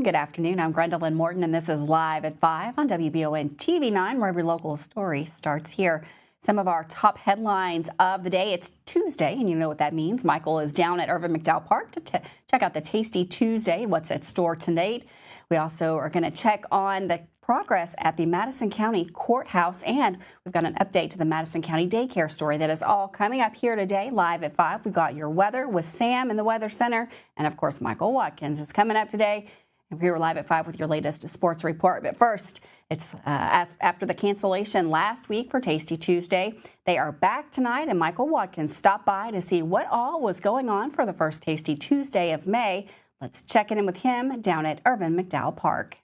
Good afternoon. I'm Gwendolyn Morton, and this is Live at 5 on WBON TV 9, where every local story starts here. Some of our top headlines of the day. It's Tuesday, and you know what that means. Michael is down at Irvin McDowell Park to check out the Tasty Tuesday, what's at store tonight. We also are going to check on the progress at the Madison County Courthouse, and we've got an update to the Madison County daycare story. That is all coming up here today, live at 5. We've got your weather with Sam in the Weather Center, and of course, Michael Watkins is coming up today. And we're live at 5 with your latest sports report. But first, it's after the cancellation last week for Tasty Tuesday. They are back tonight, and Michael Watkins stopped by to see what all was going on for the first Tasty Tuesday of May. Let's check in with him down at Irvin McDowell Park.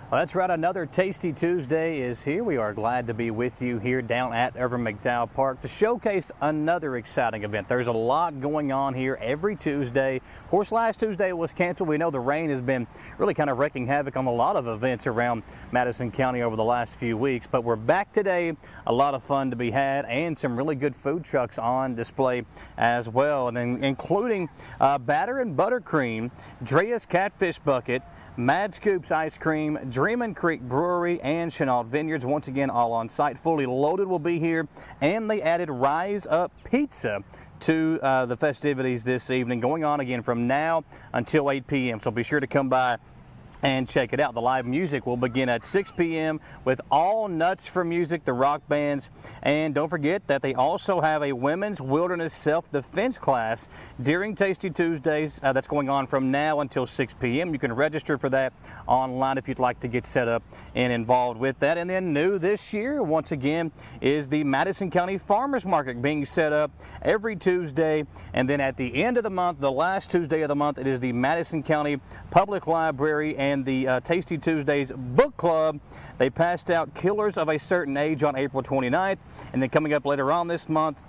Well, that's right. Another Tasty Tuesday is here. We are glad to be with you here down at Irvin McDowell Park to showcase another exciting event. There's a lot going on here every Tuesday. Of course, last Tuesday was canceled. We know the rain has been really kind of wreaking havoc on a lot of events around Madison County over the last few weeks. But we're back today. A lot of fun to be had and some really good food trucks on display as well. And then including Batter and Buttercream, Drea's Catfish Bucket, Mad Scoops Ice Cream, Dreamin' Creek Brewery, and Chenault Vineyards. Once again, all on site. Fully loaded will be here. And they added Rise Up Pizza to the festivities this evening, going on again from now until 8 p.m. So be sure to come by and check it out. The live music will begin at 6 p.m. with All Nuts for Music, the rock bands. And don't forget that they also have a women's wilderness self-defense class during Tasty Tuesdays. That's going on from now until 6 p.m. You can register for that online if you'd like to get set up and involved with that. And then new this year, once again, is the Madison County Farmers Market being set up every Tuesday. And then at the end of the month, the last Tuesday of the month, it is the Madison County Public Library and the Tasty Tuesdays Book Club. They passed out Killers of a Certain Age on April 29th, and then coming up later on this month,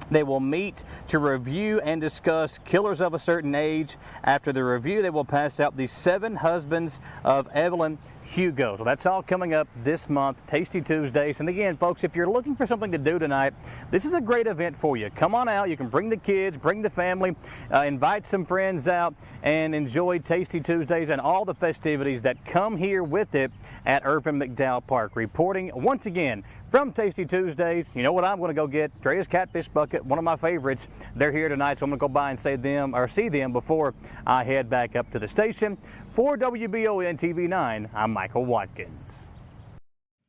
they will meet to review and discuss Killers of a Certain Age. After the review, they will pass out the 7 Husbands of Evelyn Hugo. So that's all coming up this month, Tasty Tuesdays. And again, folks, if you're looking for something to do tonight, this is a great event for you. Come on out. You can bring the kids, bring the family, invite some friends out, and enjoy Tasty Tuesdays and all the festivities that come here with it at Irvin McDowell Park. Reporting once again from Tasty Tuesdays, you know what I'm going to go get? Drea's Catfish Bucket, one of my favorites. They're here tonight, so I'm going to go by and see them before I head back up to the station. For WBON TV 9, I'm Michael Watkins.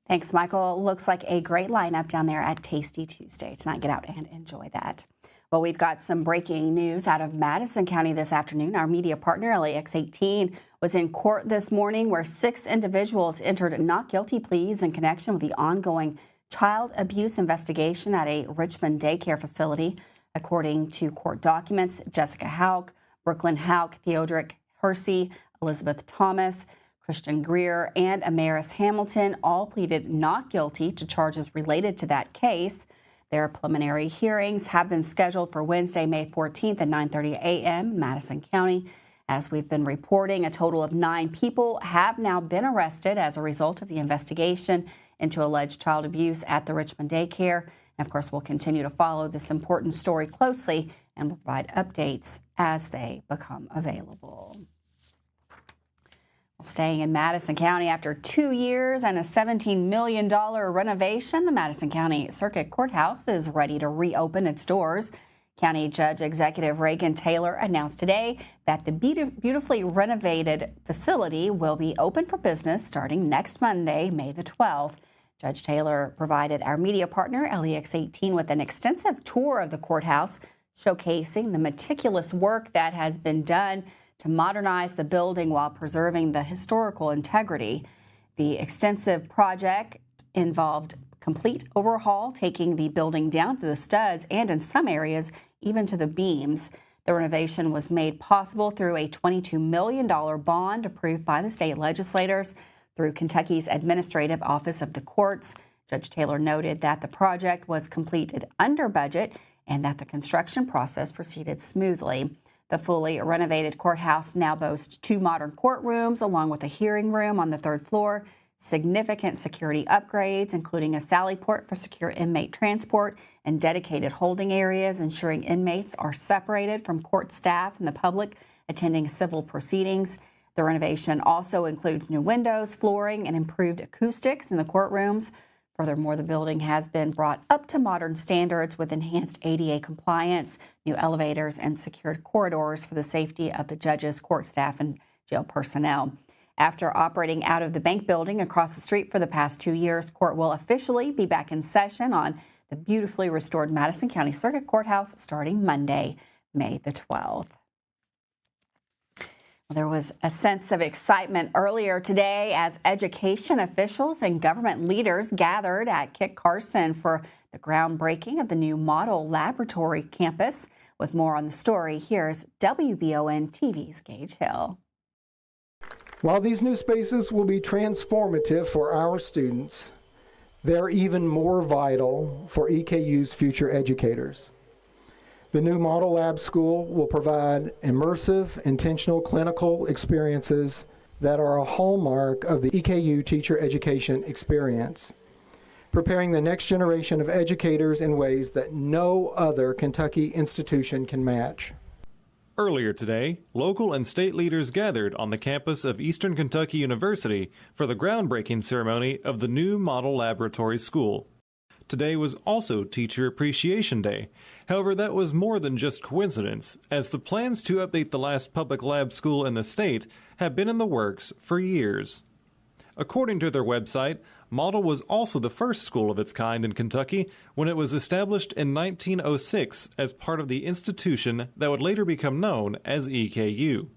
Thanks, Michael. Looks like a great lineup down there at Tasty Tuesday tonight. Get out and enjoy that. Well, we've got some breaking news out of Madison County this afternoon. Our media partner, LAX18, was in court this morning where 6 individuals entered not guilty pleas in connection with the ongoing child abuse investigation at a Richmond daycare facility. According to court documents, Jessica Hauk, Brooklyn Hauk, Theodoric Hersey, Elizabeth Thomas, Christian Greer, and Amaris Hamilton all pleaded not guilty to charges related to that case. Their preliminary hearings have been scheduled for Wednesday, May 14th at 9:30 a.m. in Madison County. As we've been reporting, a total of 9 people have now been arrested as a result of the investigation into alleged child abuse at the Richmond daycare. And of course, we'll continue to follow this important story closely and provide updates as they become available. Staying in Madison County, after 2 years and a $17 million renovation, the Madison County Circuit Courthouse is ready to reopen its doors. County Judge Executive Reagan Taylor announced today that the beautifully renovated facility will be open for business starting next Monday, May the 12th. Judge Taylor provided our media partner, LAX18, with an extensive tour of the courthouse, showcasing the meticulous work that has been done to modernize the building while preserving the historical integrity. The extensive project involved complete overhaul, taking the building down to the studs and in some areas even to the beams. The renovation was made possible through a $22 million bond approved by the state legislators through Kentucky's Administrative Office of the Courts. Judge Taylor noted that the project was completed under budget and that the construction process proceeded smoothly. The fully renovated courthouse now boasts 2 modern courtrooms along with a hearing room on the 3rd floor, significant security upgrades, including a sally port for secure inmate transport and dedicated holding areas, ensuring inmates are separated from court staff and the public attending civil proceedings. The renovation also includes new windows, flooring, and improved acoustics in the courtrooms. Furthermore, the building has been brought up to modern standards with enhanced ADA compliance, new elevators, and secured corridors for the safety of the judges, court staff, and jail personnel. After operating out of the bank building across the street for the past 2 years, court will officially be back in session on the beautifully restored Madison County Circuit Courthouse starting Monday, May the 12th. There was a sense of excitement earlier today as education officials and government leaders gathered at Kit Carson for the groundbreaking of the new Model Laboratory campus. With more on the story, here's WBON TV's Gage Hill. While these new spaces will be transformative for our students, they're even more vital for EKU's future educators. The new Model Lab school will provide immersive, intentional clinical experiences that are a hallmark of the EKU teacher education experience, preparing the next generation of educators in ways that no other Kentucky institution can match. Earlier today, local and state leaders gathered on the campus of Eastern Kentucky University for the groundbreaking ceremony of the new Model Laboratory School. Today was also Teacher Appreciation Day. However, that was more than just coincidence, as the plans to update the last public lab school in the state have been in the works for years. According to their website, Model was also the first school of its kind in Kentucky when it was established in 1906 as part of the institution that would later become known as EKU.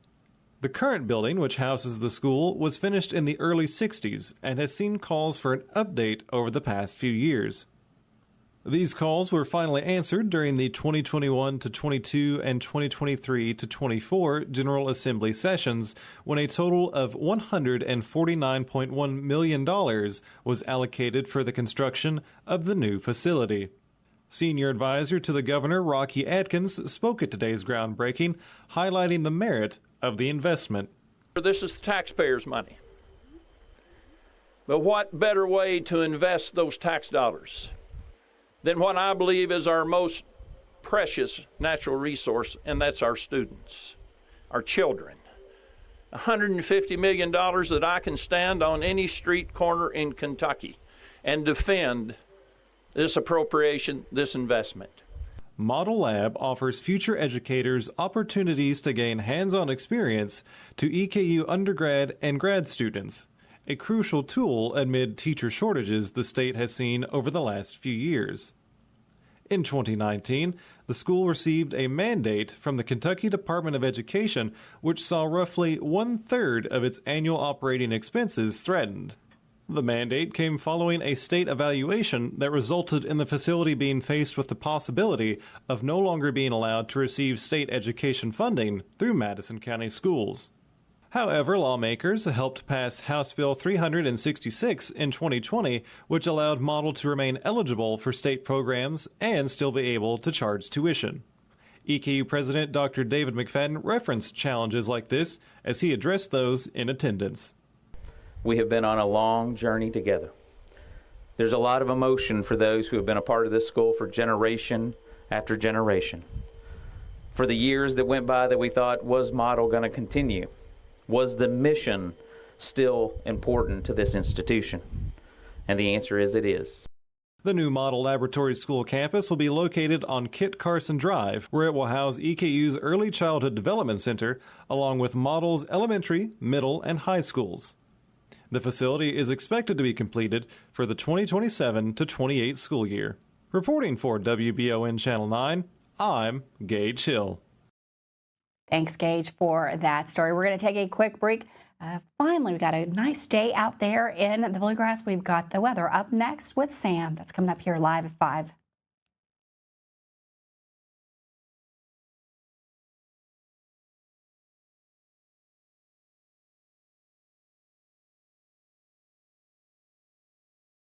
The current building, which houses the school, was finished in the early 60s and has seen calls for an update over the past few years. These calls were finally answered during the 2021-22 and 2023-24 General Assembly sessions, when a total of $149.1 million was allocated for the construction of the new facility. Senior advisor to the governor, Rocky Adkins, spoke at today's groundbreaking, highlighting the merit of the investment. This is the taxpayers' money. But what better way to invest those tax dollars than what I believe is our most precious natural resource, and that's our students, our children. $150 million that I can stand on any street corner in Kentucky and defend this appropriation, this investment. Model Lab offers future educators opportunities to gain hands-on experience to EKU undergrad and grad students, a crucial tool amid teacher shortages the state has seen over the last few years. In 2019, the school received a mandate from the Kentucky Department of Education, which saw roughly 1/3 of its annual operating expenses threatened. The mandate came following a state evaluation that resulted in the facility being faced with the possibility of no longer being allowed to receive state education funding through Madison County schools. However, lawmakers helped pass House Bill 366 in 2020, which allowed Model to remain eligible for state programs and still be able to charge tuition. EKU President Dr. David McFadden referenced challenges like this as he addressed those in attendance. We have been on a long journey together. There's a lot of emotion for those who have been a part of this school for generation after generation. For the years that went by that we thought, was Model going to continue? Was the mission still important to this institution? And the answer is it is. The new Model Laboratory School campus will be located on Kit Carson Drive, where it will house EKU's Early Childhood Development Center, along with Model's elementary, middle, and high schools. The facility is expected to be completed for the 2027-28 school year. Reporting for WBON Channel 9, I'm Gage Hill. Thanks, Gage, for that story. We're going to take a quick break. Finally, we've got a nice day out there in the Bluegrass. We've got the weather up next with Sam. That's coming up here live at 5.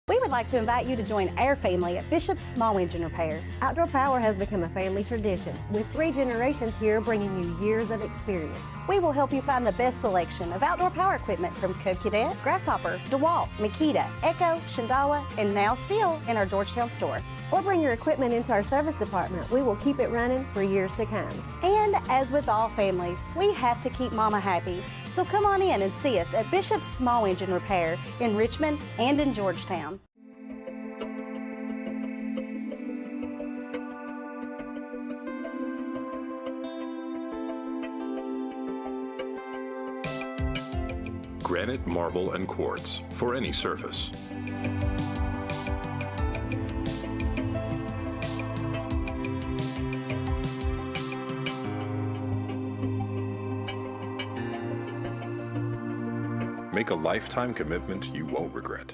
We would like to invite you to join our family at Bishop's Small Engine Repair. Outdoor Power has become a family tradition, with 3 generations here bringing you years of experience. We will help you find the best selection of outdoor power equipment from Cub Cadet, Grasshopper, DeWalt, Makita, Echo, Shindawa, and now still in our Georgetown store. Or bring your equipment into our service department. We will keep it running for years to come. And as with all families, we have to keep Mama happy. So come on in and see us at Bishop's Small Engine Repair in Richmond and in Georgetown. Granite, marble, and quartz for any surface. Make a lifetime commitment you won't regret.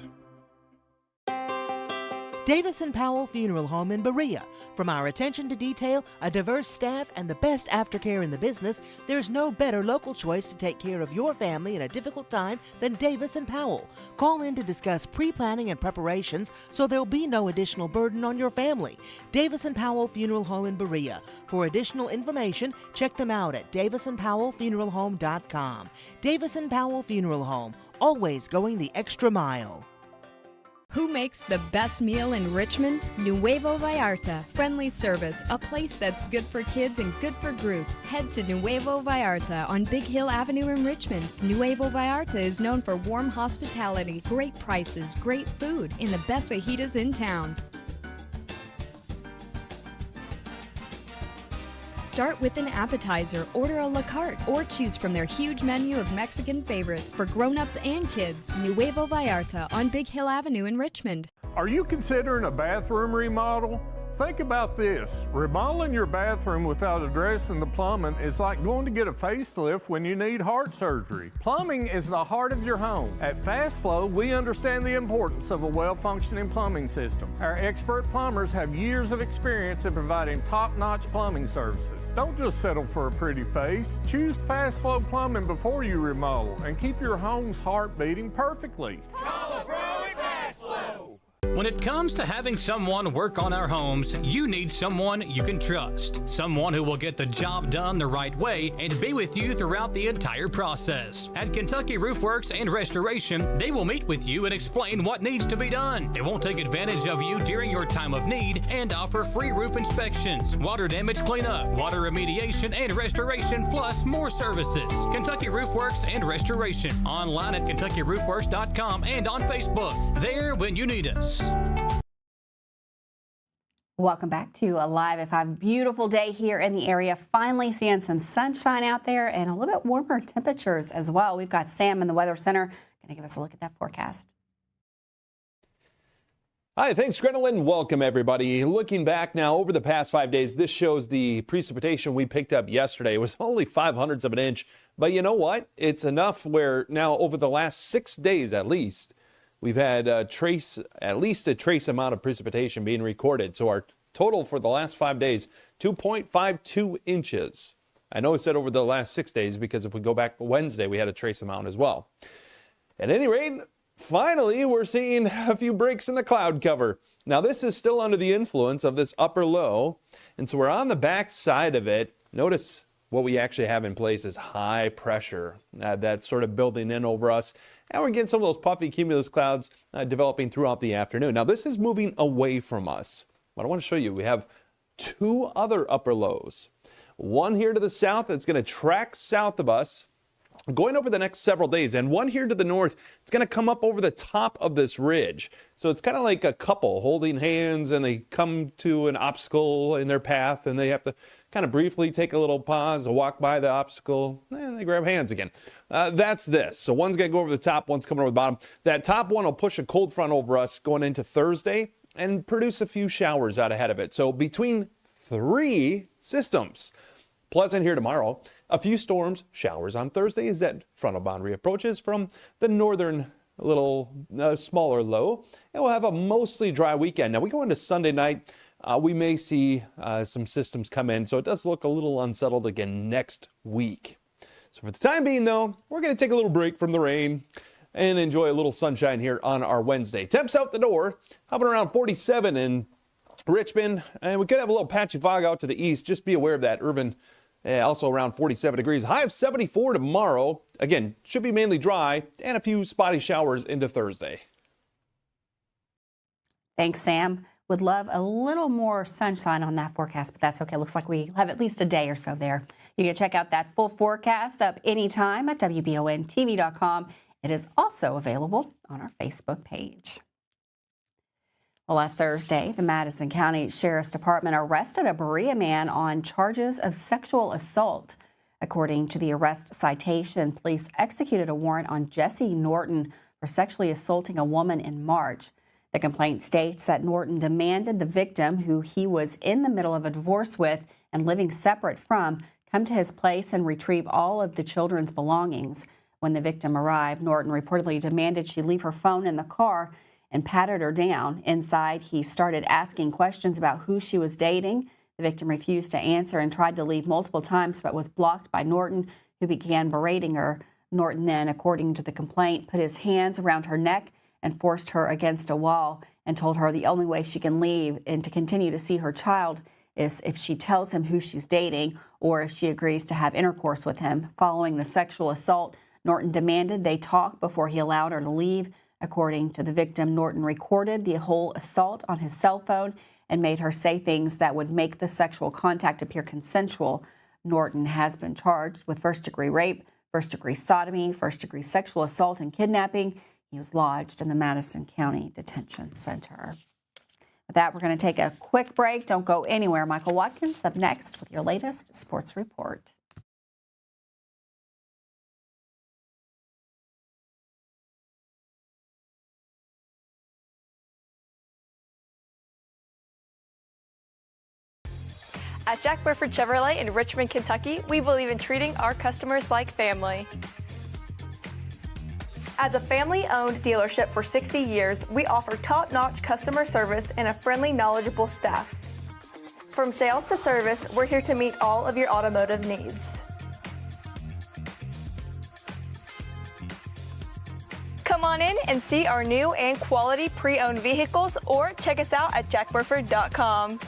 Davis & Powell Funeral Home in Berea. From our attention to detail, a diverse staff, and the best aftercare in the business, there's no better local choice to take care of your family in a difficult time than Davis & Powell. Call in to discuss pre-planning and preparations so there'll be no additional burden on your family. Davis & Powell Funeral Home in Berea. For additional information, check them out at davisandpowellfuneralhome.com. Davis & Powell Funeral Home, always going the extra mile. Who makes the best meal in Richmond? Nuevo Vallarta. Friendly service, a place that's good for kids and good for groups. Head to Nuevo Vallarta on Big Hill Avenue in Richmond. Nuevo Vallarta is known for warm hospitality, great prices, great food, and the best fajitas in town. Start with an appetizer, order a la carte, or choose from their huge menu of Mexican favorites for grown-ups and kids. Nuevo Vallarta on Big Hill Avenue in Richmond. Are you considering a bathroom remodel? Think about this. Remodeling your bathroom without addressing the plumbing is like going to get a facelift when you need heart surgery. Plumbing is the heart of your home. At Fast Flow, we understand the importance of a well-functioning plumbing system. Our expert plumbers have years of experience in providing top-notch plumbing services. Don't just settle for a pretty face. Choose Fast Flow Plumbing before you remodel and keep your home's heart beating perfectly. Call a pro at Fast Flow. When it comes to having someone work on our homes, you need someone you can trust. Someone who will get the job done the right way and be with you throughout the entire process. At Kentucky Roof Works and Restoration, they will meet with you and explain what needs to be done. They won't take advantage of you during your time of need and offer free roof inspections, water damage cleanup, water remediation, and restoration, plus more services. Kentucky Roof Works and Restoration. Online at KentuckyRoofWorks.com and on Facebook. There when you need us. Welcome back to Alive at 5. Beautiful day here in the area. Finally seeing some sunshine out there and a little bit warmer temperatures as well. We've got Sam in the Weather Center going to give us a look at that forecast. Hi, thanks, Grenelyn. Welcome, everybody. Looking back now over the past 5 days, this shows the precipitation we picked up yesterday. It was only 0.05 of an inch. But you know what? It's enough where now over the last 6 days at least, we've had at least a trace amount of precipitation being recorded. So our total for the last 5 days, 2.52 inches. I know I said over the last 6 days because if we go back to Wednesday, we had a trace amount as well. At any rate, finally, we're seeing a few breaks in the cloud cover. Now, this is still under the influence of this upper low. And so we're on the back side of it. Notice what we actually have in place is high pressure that's sort of building in over us. And we're getting some of those puffy cumulus clouds developing throughout the afternoon. Now, this is moving away from us. But I want to show you, we have two other upper lows. One here to the south that's going to track south of us, going over the next several days, and one here to the north, it's going to come up over the top of this ridge. So it's kind of like a couple holding hands, and they come to an obstacle in their path, and they have to kind of briefly take a little pause, walk by the obstacle, and they grab hands again. That's this. So one's going to go over the top, one's coming over the bottom. That top one will push a cold front over us going into Thursday and produce a few showers out ahead of it. So between three systems. Pleasant here tomorrow. A few storms, showers on Thursday as that frontal boundary approaches from the northern little smaller low. And we'll have a mostly dry weekend. Now we go into Sunday night. We may see some systems come in. So it does look a little unsettled again next week. So for the time being, though, we're going to take a little break from the rain and enjoy a little sunshine here on our Wednesday. Temps out the door, hovering around 47 in Richmond. And we could have a little patchy fog out to the east. Just be aware of that. Urban also around 47 degrees. High of 74 tomorrow. Again, should be mainly dry and a few spotty showers into Thursday. Thanks, Sam. Would love a little more sunshine on that forecast, but that's okay. Looks like we have at least a day or so there. You can check out that full forecast up anytime at WBONTV.com. It is also available on our Facebook page. Well, last Thursday, the Madison County Sheriff's Department arrested a Berea man on charges of sexual assault. According to the arrest citation, police executed a warrant on Jesse Norton for sexually assaulting a woman in March. The complaint states that Norton demanded the victim, who he was in the middle of a divorce with and living separate from, come to his place and retrieve all of the children's belongings. When the victim arrived, Norton reportedly demanded she leave her phone in the car and patted her down. Inside, he started asking questions about who she was dating. The victim refused to answer and tried to leave multiple times, but was blocked by Norton, who began berating her. Norton then, according to the complaint, put his hands around her neck and forced her against a wall and told her the only way she can leave and to continue to see her child is if she tells him who she's dating or if she agrees to have intercourse with him. Following the sexual assault, Norton demanded they talk before he allowed her to leave. According to the victim, Norton recorded the whole assault on his cell phone and made her say things that would make the sexual contact appear consensual. Norton has been charged with first-degree rape, first-degree sodomy, first-degree sexual assault, and kidnapping. He was lodged in the Madison County Detention Center. With that, we're going to take a quick break. Don't go anywhere. Michael Watkins up next with your latest sports report. At Jack Burford Chevrolet in Richmond, Kentucky, we believe in treating our customers like family. As a family-owned dealership for 60 years, we offer top-notch customer service and a friendly, knowledgeable staff. From sales to service, we're here to meet all of your automotive needs. Come on in and see our new and quality pre-owned vehicles or check us out at jackburford.com.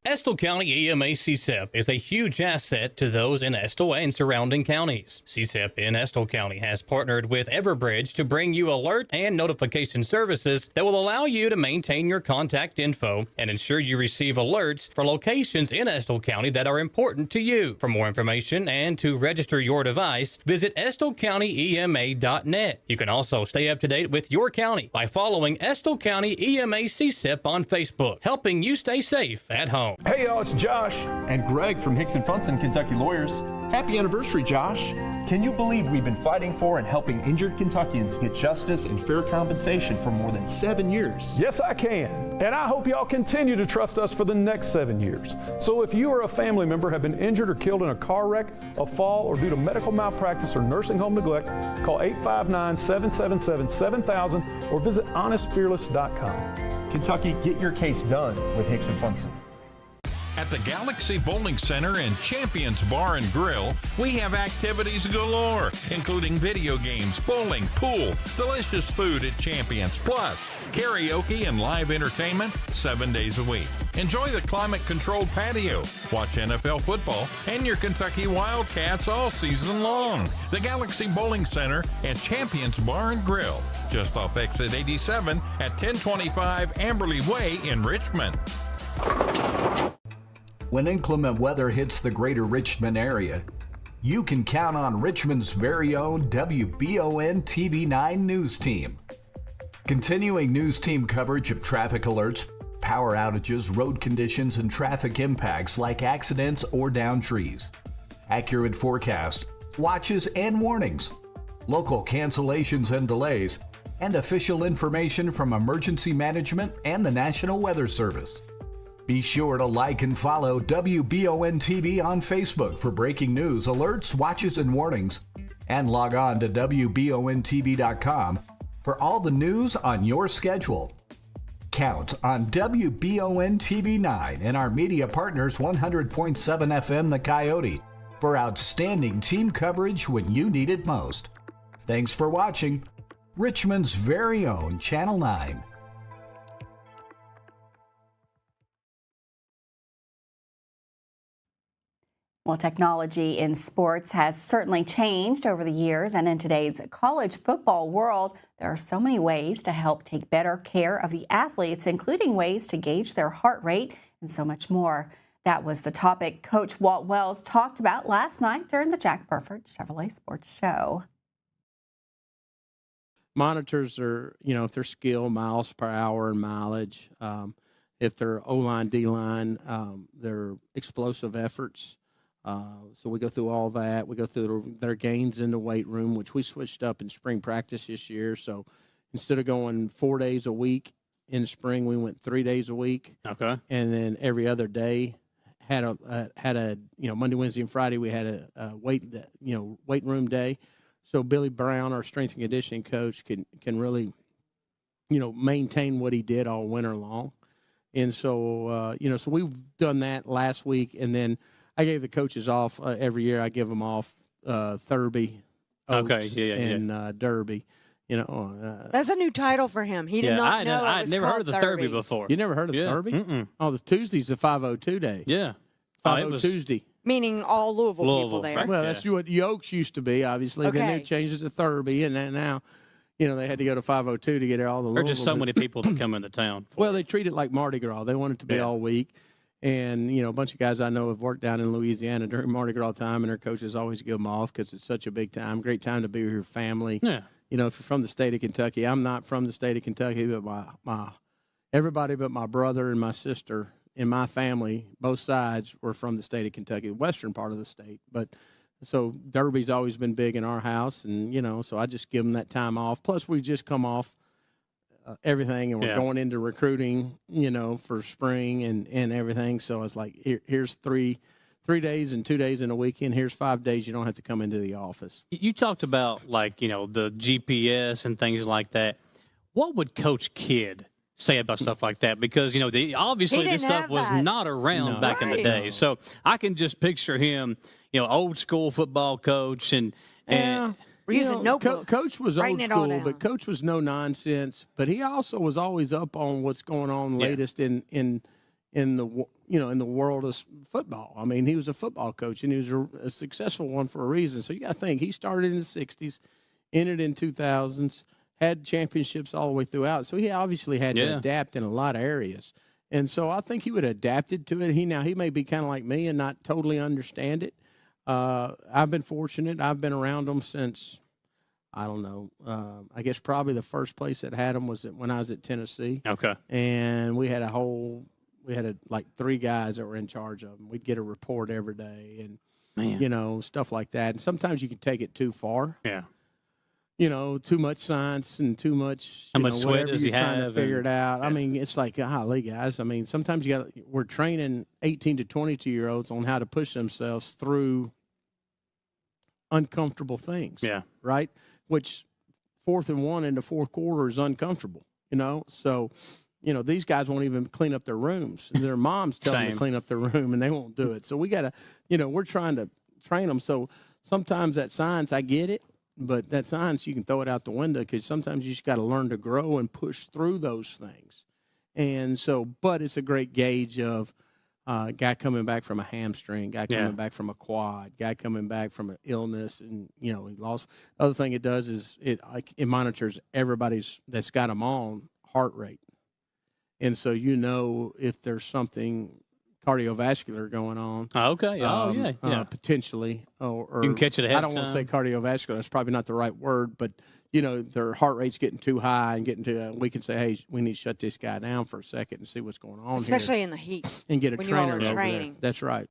Estill County EMA CSEP is a huge asset to those in Estill and surrounding counties. CSEP in Estill County has partnered with Everbridge to bring you alert and notification services that will allow you to maintain your contact info and ensure you receive alerts for locations in Estill County that are important to you. For more information and to register your device, visit EstillCountyEMA.net. You can also stay up to date with your county by following Estill County EMA CSEP on Facebook, helping you stay safe at home. Hey y'all, it's Josh. And Greg from Hicks & Funson, Kentucky Lawyers. Happy anniversary, Josh. Can you believe we've been fighting for and helping injured Kentuckians get justice and fair compensation for more than 7 years? Yes, I can. And I hope y'all continue to trust us for the next 7 years. So if you or a family member have been injured or killed in a car wreck, a fall, or due to medical malpractice or nursing home neglect, call 859-777-7000 or visit honestfearless.com. Kentucky, get your case done with Hicks & Funson. At the Galaxy Bowling Center and Champions Bar and Grill, we have activities galore, including video games, bowling, pool, delicious food at Champions, plus karaoke and live entertainment 7 days a week. Enjoy the climate-controlled patio, watch NFL football, and your Kentucky Wildcats all season long. The Galaxy Bowling Center and Champions Bar and Grill, just off exit 87 at 1025 Amberley Way in Richmond. When inclement weather hits the greater Richmond area, you can count on Richmond's very own WBON TV9 news team. Continuing news team coverage of traffic alerts, power outages, road conditions, and traffic impacts like accidents or downed trees. Accurate forecast, watches and warnings, local cancellations and delays, and official information from emergency management and the National Weather Service. Be sure to like and follow WBON TV on Facebook for breaking news, alerts, watches, and warnings. And log on to WBONTV.com for all the news on your schedule. Count on WBON TV9 and our media partners 100.7 FM The Coyote for outstanding team coverage when you need it most. Thanks for watching Richmond's very own Channel 9. Well, technology in sports has certainly changed over the years, and in today's college football world, there are so many ways to help take better care of the athletes, including ways to gauge their heart rate and so much more. That was the topic Coach Walt Wells talked about last night during the Jack Burford Chevrolet Sports Show. Monitors are, if they're skill, miles per hour and mileage. If they're O-line, D-line, their explosive efforts. So we go through all that. We go through their gains in the weight room, which we switched up in spring practice this year. So instead of going 4 days a week in the spring, we went 3 days a week. Okay. And then every other day had a Monday, Wednesday, and Friday we had a weight room day. So Billy Brown, our strength and conditioning coach, can really, maintain what he did all winter long. And so, so we've done that last week, and then I gave the coaches off every year. I give them off Thurby, Oaks, and Derby. That's a new title for him. He did not know. I had never heard of the Thurby before. You never heard of Thurby? Mm-mm. Oh, the Tuesday's the 502 day. Yeah, 502 Tuesday. Meaning all Louisville people there. Right? Well, that's what Oaks used to be, obviously. Okay. Then they changed it to Thurby, and then now, they had to go to 502 to get all the. There are just so many people that come into town. Well, they treat it like Mardi Gras. They want it to be all week. And, a bunch of guys I know have worked down in Louisiana during Mardi Gras time, and their coaches always give them off because it's such a big time. Great time to be with your family. Yeah. If you're from the state of Kentucky. I'm not from the state of Kentucky, but everybody but my brother and my sister in my family, both sides, were from the state of Kentucky, the western part of the state. But so Derby's always been big in our house, and, so I just give them that time off. Plus, we just come off everything, and we're going into recruiting, for spring and everything. So it's like, here's three days and 2 days in a weekend. Here's 5 days you don't have to come into the office. You talked about, the GPS and things like that. What would Coach Kidd say about stuff like that? Because, obviously this stuff was not around back in the day. So I can just picture him, old school football coach and we're using notebooks. Coach was old school, but Coach was no nonsense. But he also was always up on what's going on latest in the world of football. I mean, he was a football coach, and he was a successful one for a reason. So you got to think, he started in the 60s, ended in 2000s, had championships all the way throughout. So he obviously had to adapt in a lot of areas. And so I think he would have adapted to it. He may be kind of like me and not totally understand it. I've been fortunate. I've been around them since, I don't know, I guess probably the first place that had them was when I was at Tennessee. Okay. And we had like 3 guys that were in charge of them. We'd get a report every day and, stuff like that. And sometimes you can take it too far. Yeah. Too much science and too much, how much sweat does he have? Trying to figure it out. I mean, it's like, golly, guys. I mean, sometimes we're training 18 to 22-year-olds on how to push themselves through uncomfortable things. Yeah. Right? Which 4th and 1 in the fourth quarter is uncomfortable, So, these guys won't even clean up their rooms. Their moms tell them to clean up their room, and they won't do it. So we got to, we're trying to train them. So sometimes that science, I get it. But that science, you can throw it out the window because sometimes you just got to learn to grow and push through those things. And so, but it's a great gauge of guy coming back from a hamstring, guy coming back from a quad, guy coming back from an illness, and, he lost. Other thing it does is it monitors everybody's that's got them on heart rate. And so, if there's something cardiovascular going on. Okay. Potentially. Or you can catch it ahead I don't want to say cardiovascular. That's probably not the right word, but, their heart rate's getting too high and getting to, we can say, hey, we need to shut this guy down for a second and see what's going on Especially in the heat. And get a when trainer you all are training. There. That's right.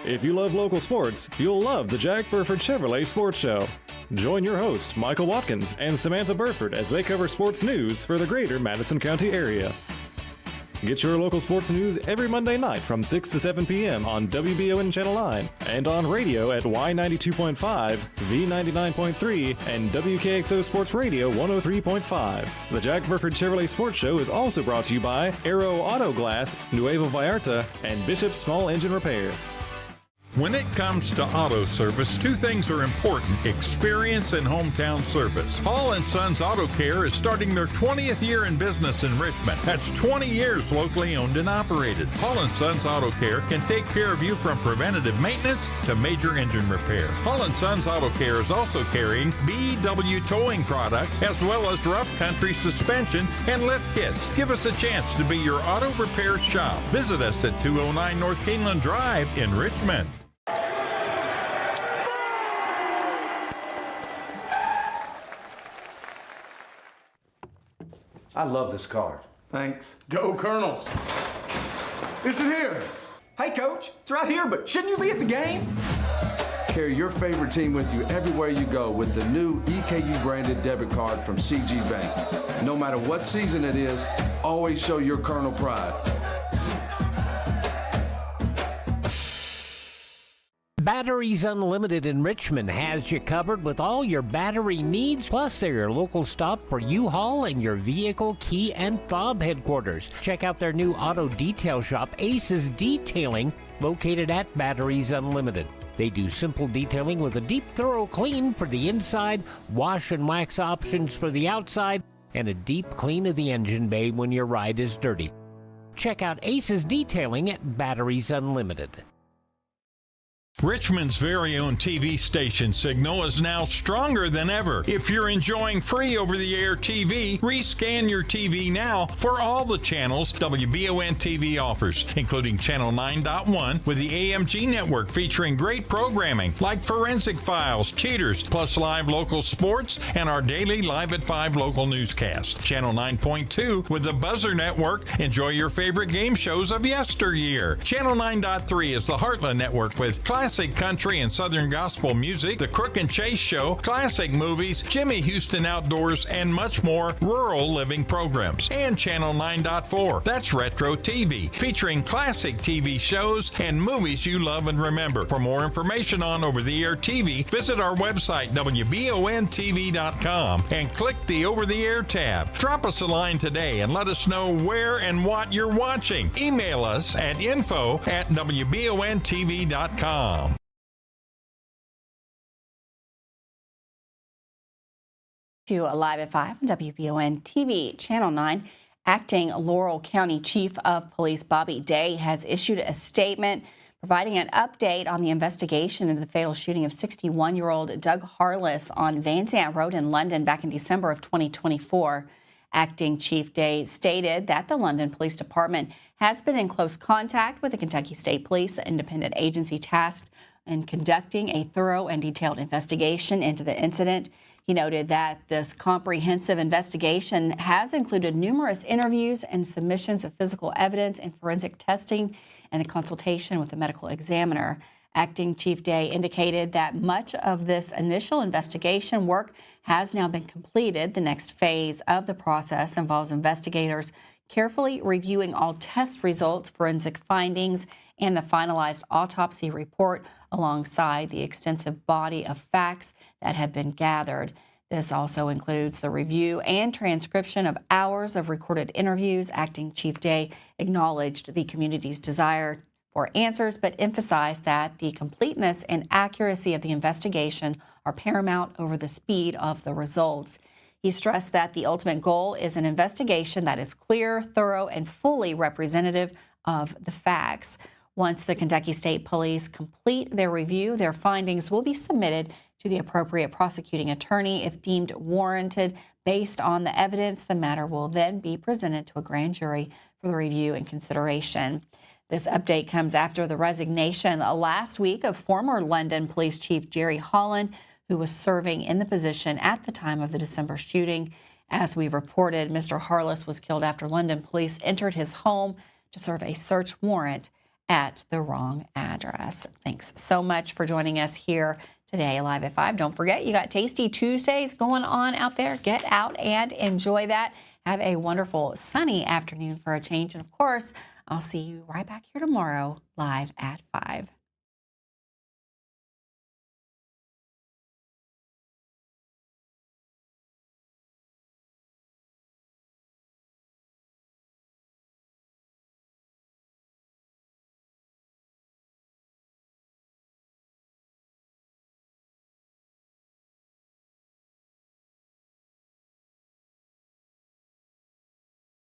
If you love local sports, you'll love the Jack Burford Chevrolet Sports Show. Join your host, Michael Watkins, and Samantha Burford as they cover sports news for the greater Madison County area. Get your local sports news every Monday night from 6 to 7 p.m. on WBON Channel 9 and on radio at Y92.5, V99.3, and WKXO Sports Radio 103.5. The Jack Burford Chevrolet Sports Show is also brought to you by Aero Auto Glass, Nuevo Vallarta, and Bishop's Small Engine Repair. When it comes to auto service, two things are important: experience and hometown service. Hall & Sons Auto Care is starting their 20th year in business in Richmond. That's 20 years locally owned and operated. Hall & Sons Auto Care can take care of you from preventative maintenance to major engine repair. Hall & Sons Auto Care is also carrying BW towing products as well as rough country suspension and lift kits. Give us a chance to be your auto repair shop. Visit us at 209 North Keeneland Drive in Richmond. I love this card. Thanks. Go Colonels. Is it here? Hey, Coach. It's right here, but shouldn't you be at the game? Carry your favorite team with you everywhere you go with the new EKU branded debit card from CG Bank. No matter what season it is, always show your Colonel pride. Batteries Unlimited in Richmond has you covered with all your battery needs, plus they're your local stop for U-Haul and your vehicle key and fob headquarters. Check out their new auto detail shop, Aces Detailing, located at Batteries Unlimited. They do simple detailing with a deep, thorough clean for the inside, wash and wax options for the outside, and a deep clean of the engine bay when your ride is dirty. Check out Aces Detailing at Batteries Unlimited. Richmond's very own TV station signal is now stronger than ever. If you're enjoying free over-the-air TV, rescan your TV now for all the channels WBON TV offers, including Channel 9.1 with the AMG network featuring great programming like Forensic Files, Cheaters, plus live local sports and our daily Live at 5 local newscast. Channel 9.2 with the Buzzer Network. Enjoy your favorite game shows of yesteryear. Channel 9.3 is the Heartland Network with classic country and southern gospel music, The Crook and Chase Show, classic movies, Jimmy Houston Outdoors, and much more rural living programs. And Channel 9.4, that's Retro TV, featuring classic TV shows and movies you love and remember. For more information on over-the-air TV, visit our website, WBONTV.com, and click the Over-the-Air tab. Drop us a line today and let us know where and what you're watching. Email us at info@WBONTV.com. To Live at 5 on WBON TV, Channel 9. Acting Laurel County Chief of Police Bobby Day has issued a statement providing an update on the investigation into the fatal shooting of 61-year-old Doug Harless on Van Zant Road in London back in December of 2024. Acting Chief Day stated that the London Police Department has been in close contact with the Kentucky State Police, the independent agency tasked in conducting a thorough and detailed investigation into the incident. He noted that this comprehensive investigation has included numerous interviews and submissions of physical evidence and forensic testing and a consultation with the medical examiner. Acting Chief Day indicated that much of this initial investigation work has now been completed. The next phase of the process involves investigators carefully reviewing all test results, forensic findings, and the finalized autopsy report alongside the extensive body of facts that have been gathered. This also includes the review and transcription of hours of recorded interviews. Acting Chief Day acknowledged the community's desire for answers, but emphasized that the completeness and accuracy of the investigation are paramount over the speed of the results. He stressed that the ultimate goal is an investigation that is clear, thorough, and fully representative of the facts. Once the Kentucky State Police complete their review, their findings will be submitted to the appropriate prosecuting attorney. If deemed warranted based on the evidence, the matter will then be presented to a grand jury for the review and consideration. This update comes after the resignation last week of former London Police Chief Jerry Holland, who was serving in the position at the time of the December shooting. As we've reported, Mr. Harless was killed after London police entered his home to serve a search warrant at the wrong address. Thanks so much for joining us here today, Live at 5. Don't forget, you got Tasty Tuesdays going on out there. Get out and enjoy that. Have a wonderful sunny afternoon for a change. And of course, I'll see you right back here tomorrow, Live at 5.